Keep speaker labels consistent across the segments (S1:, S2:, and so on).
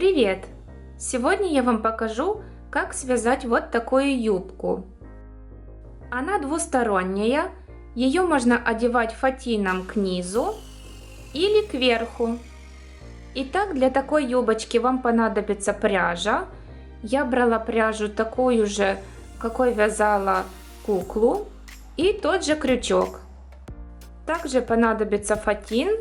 S1: Привет! Сегодня я вам покажу, как связать вот такую юбку. Она двусторонняя, ее можно одевать фатином к низу или кверху. Итак, для такой юбочки вам понадобится пряжа. Я брала пряжу такую же, какой вязала куклу, и тот же крючок. Также понадобится фатин,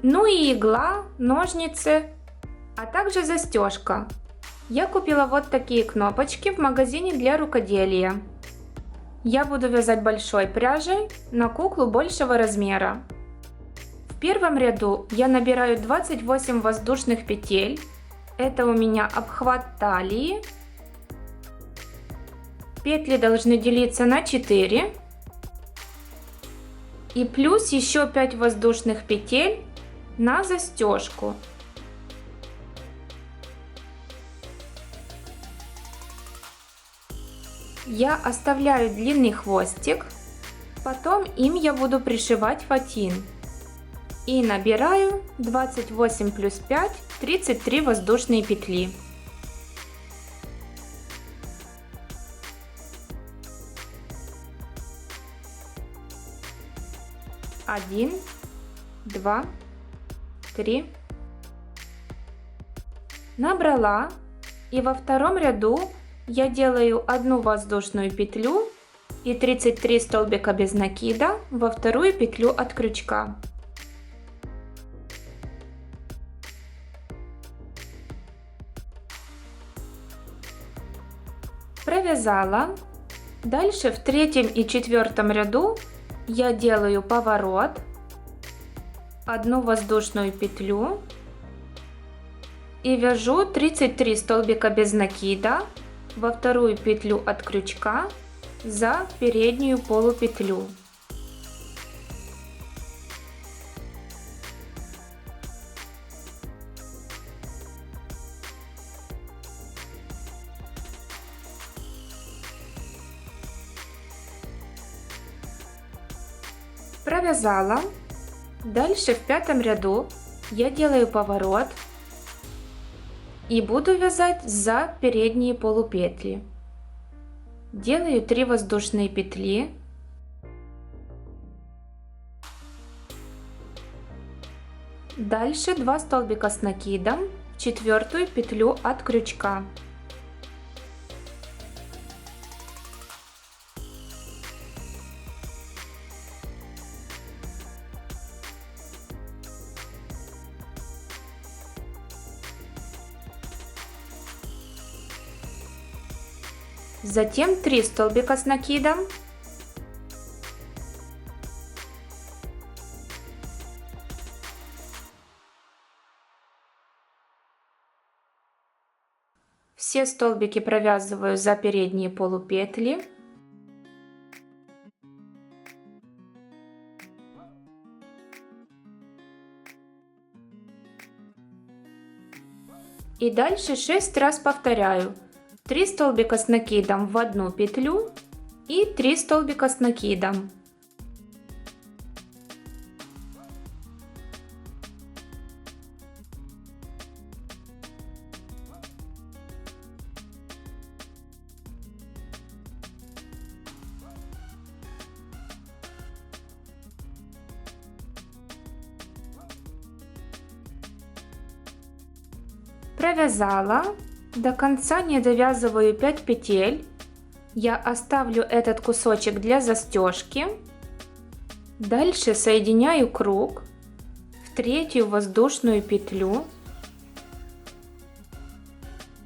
S1: ну и игла, ножницы, а также застежка. Я купила вот такие кнопочки в магазине для рукоделия. Я буду вязать большой пряжей на куклу большего размера. В первом ряду я набираю 28 воздушных петель. Это у меня обхват талии. Петли должны делиться на 4. И плюс еще 5 воздушных петель на застежку. Я оставляю длинный хвостик, потом им я буду пришивать фатин. И набираю 28 плюс 5, 33 воздушные петли. Один, два, три. Набрала, и во втором ряду я делаю одну воздушную петлю и 33 столбика без накида во вторую петлю от крючка. Провязала. Дальше в третьем и четвертом ряду я делаю поворот, одну воздушную петлю и вяжу 33 столбика без накида во вторую петлю от крючка за переднюю полупетлю. Провязала. Дальше в пятом ряду я делаю поворот и буду вязать за передние полупетли. Делаю 3 воздушные петли. Дальше 2 столбика с накидом в четвертую петлю от крючка. Затем 3 столбика с накидом. Все столбики провязываю за передние полупетли. И дальше 6 раз повторяю. 3 столбика с накидом в одну петлю и 3 столбика с накидом. Провязала. До конца не довязываю 5 петель. Я оставлю этот кусочек для застежки. Дальше соединяю круг в третью воздушную петлю.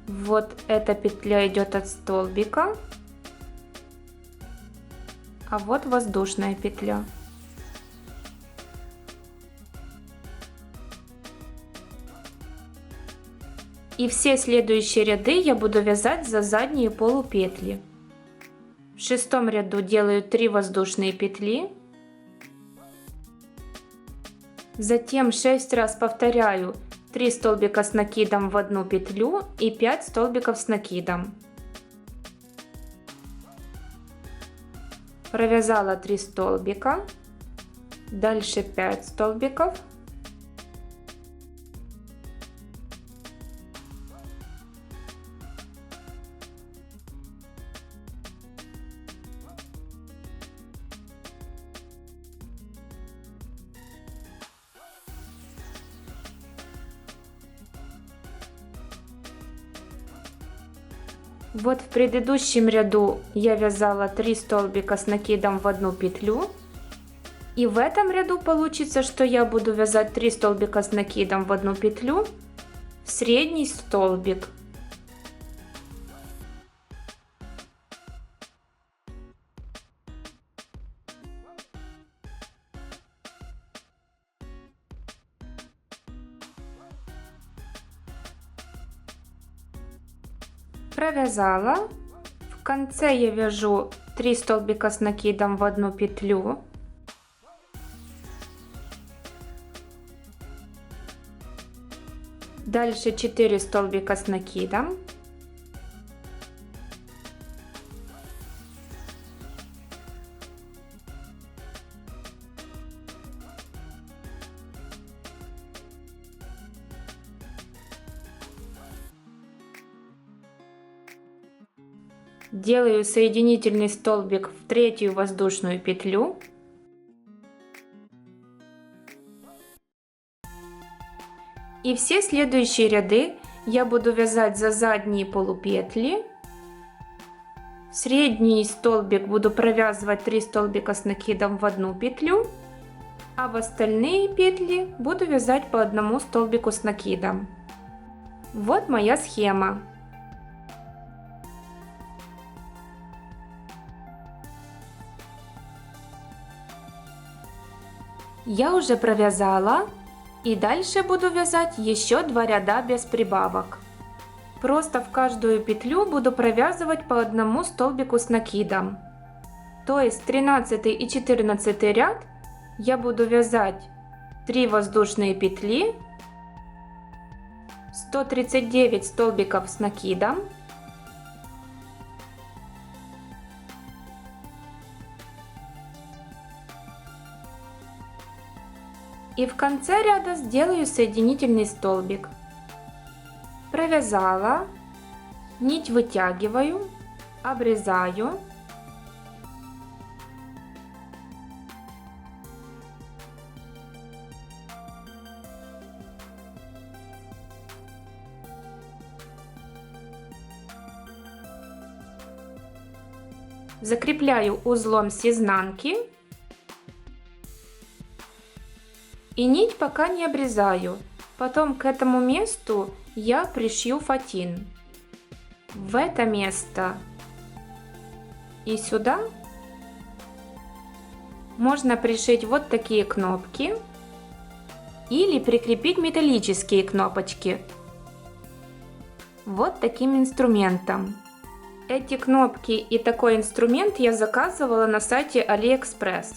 S1: Вот эта петля идет от столбика, а вот воздушная петля. И все следующие ряды я буду вязать за задние полупетли. В шестом ряду делаю 3 воздушные петли. Затем 6 раз повторяю 3 столбика с накидом в одну петлю и 5 столбиков с накидом. Провязала 3 столбика. Дальше 5 столбиков. Вот в предыдущем ряду я вязала 3 столбика с накидом в одну петлю. И в этом ряду получится, что я буду вязать 3 столбика с накидом в одну петлю в средний столбик. Провязала. В конце я вяжу 3 столбика с накидом в одну петлю. Дальше 4 столбика с накидом. Делаю соединительный столбик в третью воздушную петлю. И все следующие ряды я буду вязать за задние полупетли. В средний столбик буду провязывать 3 столбика с накидом в одну петлю, а в остальные петли буду вязать по одному столбику с накидом. Вот моя схема. Я уже провязала, и дальше буду вязать еще 2 ряда без прибавок. Просто в каждую петлю буду провязывать по одному столбику с накидом. То есть 13 и 14 ряд я буду вязать 3 воздушные петли, 139 столбиков с накидом, и в конце ряда сделаю соединительный столбик. Провязала, нить вытягиваю, обрезаю. Закрепляю узлом с изнанки. И нить пока не обрезаю. Потом к этому месту я пришью фатин. В это место и сюда можно пришить вот такие кнопки или прикрепить металлические кнопочки вот таким инструментом. Эти кнопки и такой инструмент я заказывала на сайте AliExpress.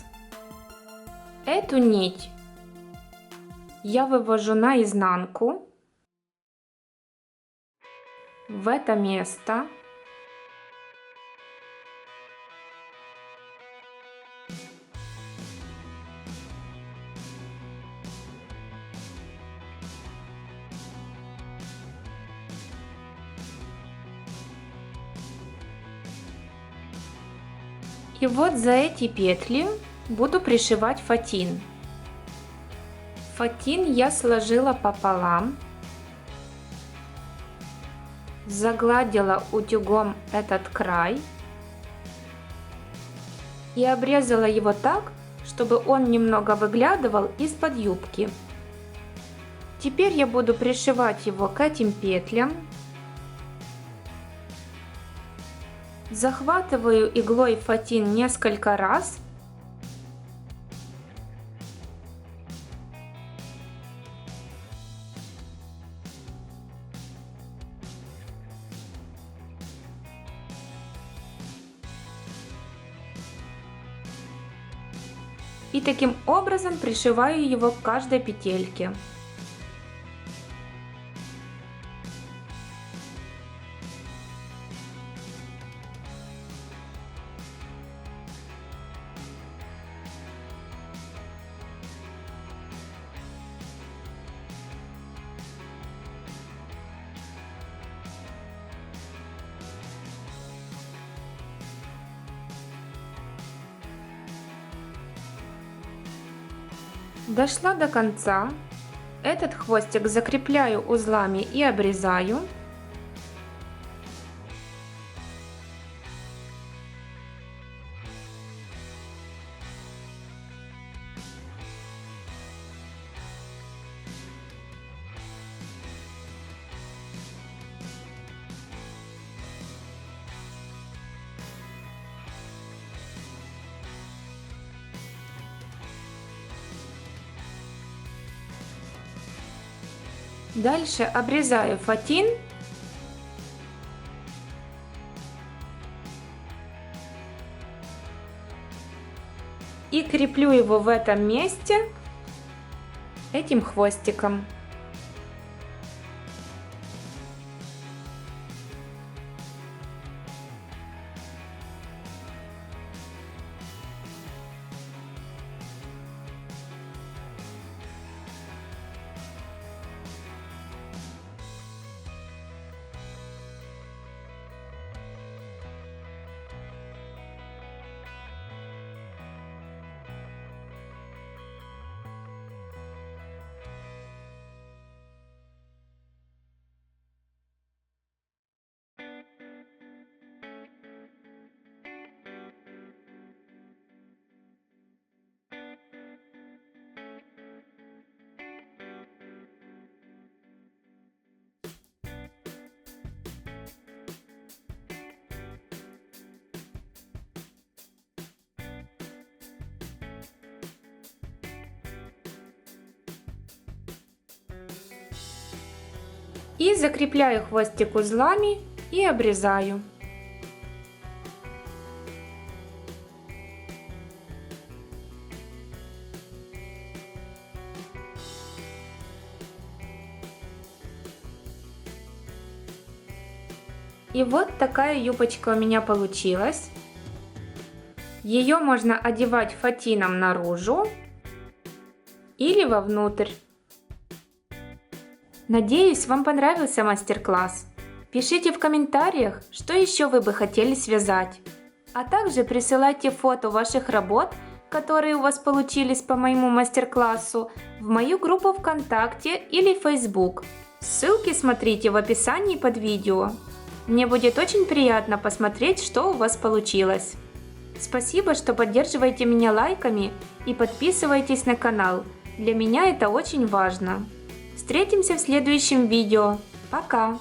S1: Эту нить я вывожу на изнанку в это место. И вот за эти петли буду пришивать фатин. Фатин я сложила пополам, загладила утюгом этот край и обрезала его так, чтобы он немного выглядывал из-под юбки. Теперь я буду пришивать его к этим петлям. Захватываю иглой фатин несколько раз. И таким образом пришиваю его к каждой петельке. Дошла до конца. Этот хвостик закрепляю узлами и обрезаю. Дальше обрезаю фатин. И креплю его в этом месте этим хвостиком. И закрепляю хвостик узлами и обрезаю. И вот такая юбочка у меня получилась. Ее можно одевать фатином наружу или вовнутрь. Надеюсь, вам понравился мастер-класс. Пишите в комментариях, что еще вы бы хотели связать. А также присылайте фото ваших работ, которые у вас получились по моему мастер-классу, в мою группу ВКонтакте или Facebook. Ссылки смотрите в описании под видео. Мне будет очень приятно посмотреть, что у вас получилось. Спасибо, что поддерживаете меня лайками и подписывайтесь на канал. Для меня это очень важно. Встретимся в следующем видео. Пока!